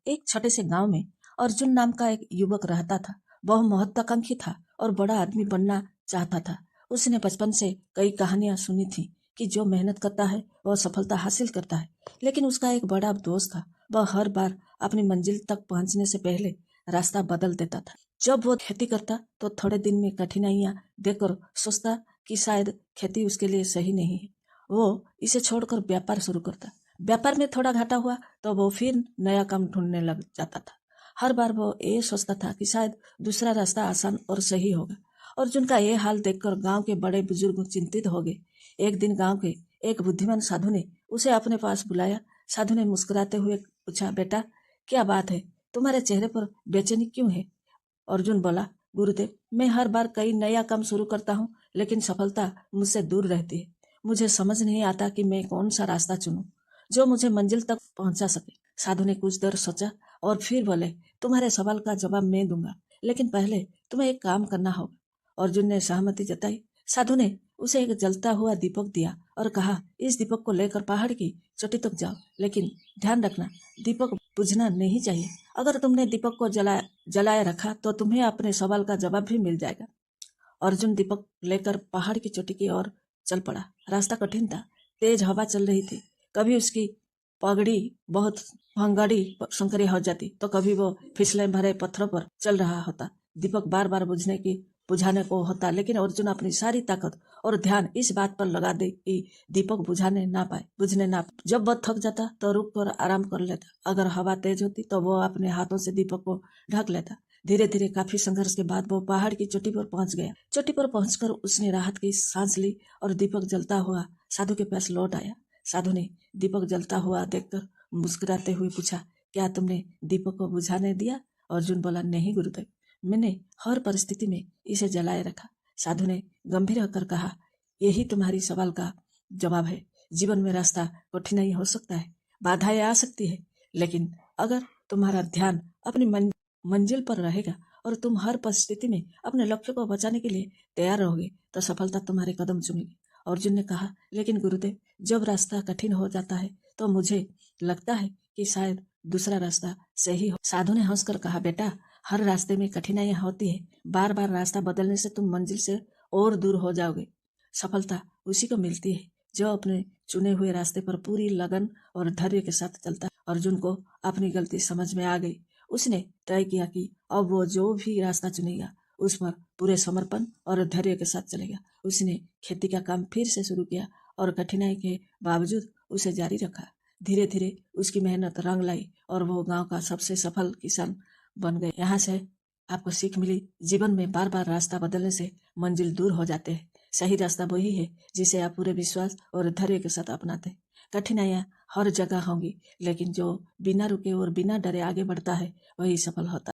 एक छोटे से गांव में अर्जुन नाम का एक युवक रहता था। वह महत्वाकांक्षी था और बड़ा आदमी बनना चाहता था। उसने बचपन से कई कहानियां सुनी थी कि जो मेहनत करता है वह सफलता हासिल करता है। लेकिन उसका एक बड़ा दोस्त था। वह हर बार अपनी मंजिल तक पहुंचने से पहले रास्ता बदल देता था। जब वो खेती करता तो थोड़े दिन में कठिनाइयां देखकर सोचता कि शायद खेती उसके लिए सही नहीं है। वो इसे छोड़कर व्यापार शुरू करता। व्यापार में थोड़ा घाटा हुआ तो वो फिर नया काम ढूंढने लग जाता था। हर बार वो ये सोचता था कि शायद दूसरा रास्ता आसान और सही होगा। अर्जुन का ये हाल देखकर गांव के बड़े बुजुर्ग चिंतित हो गए। एक दिन गांव के एक बुद्धिमान साधु ने उसे अपने पास बुलाया। साधु ने मुस्कुराते हुए पूछा, बेटा क्या बात है, तुम्हारे चेहरे पर बेचैनी क्यों है? अर्जुन बोला, गुरुदेव मैं हर बार कई नया काम शुरू करता हूँ लेकिन सफलता मुझसे दूर रहती है। मुझे समझ नहीं आता कि मैं कौन सा रास्ता चुनूं जो मुझे मंजिल तक पहुंचा सके। साधु ने कुछ देर सोचा और फिर बोले, तुम्हारे सवाल का जवाब मैं दूंगा, लेकिन पहले तुम्हें एक काम करना होगा। अर्जुन ने सहमति जताई। साधु ने उसे एक जलता हुआ दीपक दिया और कहा, इस दीपक को लेकर पहाड़ की चोटी तक जाओ, लेकिन ध्यान रखना दीपक बुझना नहीं चाहिए। अगर तुमने दीपक को जलाए रखा तो तुम्हें अपने सवाल का जवाब भी मिल जाएगा। अर्जुन दीपक लेकर पहाड़ की चोटी की ओर चल पड़ा। रास्ता कठिन था, तेज हवा चल रही थी। कभी उसकी पगड़ी बहुत भंगड़ी संकरी हो जाती तो कभी वो फिसले भरे पत्थरों पर चल रहा होता। दीपक बार बार बुझाने को होता, लेकिन अर्जुन अपनी सारी ताकत और ध्यान इस बात पर लगा दे कि दीपक बुझने ना पाए। जब वह थक जाता तो रुक कर आराम कर लेता। अगर हवा तेज होती तो वो अपने हाथों से दीपक को ढक लेता। धीरे धीरे काफी संघर्ष के बाद वो पहाड़ की चोटी पर पहुंच गया। चोटी पर पहुंचकर उसने राहत की सांस ली और दीपक जलता हुआ साधु के पास लौट आया। साधु ने दीपक जलता हुआ देखकर मुस्कुराते हुए पूछा, क्या तुमने दीपक को बुझाने दिया? अर्जुन बोला, नहीं गुरुदेव, मैंने हर परिस्थिति में इसे जलाए रखा। साधु ने गंभीर होकर कहा, यही तुम्हारी सवाल का जवाब है। जीवन में रास्ता कठिनाई हो सकता है, बाधाएं आ सकती है, लेकिन अगर तुम्हारा ध्यान अपनी मंजिल पर रहेगा और तुम हर परिस्थिति में अपने लक्ष्य को बचाने के लिए तैयार रहोगे तो सफलता तुम्हारे कदम चूमेगी। अर्जुन ने कहा, लेकिन गुरुदेव जब रास्ता कठिन हो जाता है तो मुझे लगता है कि शायद दूसरा रास्ता सही हो। साधु ने हंसकर कहा, बेटा हर रास्ते में कठिनाइयां होती है। बार बार रास्ता बदलने से तुम मंजिल से और दूर हो जाओगे। सफलता उसी को मिलती है जो अपने चुने हुए रास्ते पर पूरी लगन और धैर्य के साथ चलता है। अर्जुन को अपनी गलती समझ में आ गई। उसने तय किया कि अब वो जो भी रास्ता चुनेगा उस पर पूरे समर्पण और धैर्य के साथ चलेगा। उसने खेती का काम फिर से शुरू किया और कठिनाई के बावजूद उसे जारी रखा। धीरे धीरे उसकी मेहनत रंग लाई और वो गांव का सबसे सफल किसान बन गए। यहाँ से आपको सीख मिली, जीवन में बार बार रास्ता बदलने से मंजिल दूर हो जाते हैं। सही रास्ता वही है जिसे आप पूरे विश्वास और धैर्य के साथ अपनाते हैं। कठिनाइयां हर जगह होंगी, लेकिन जो बिना रुके और बिना डरे आगे बढ़ता है वही सफल होता है।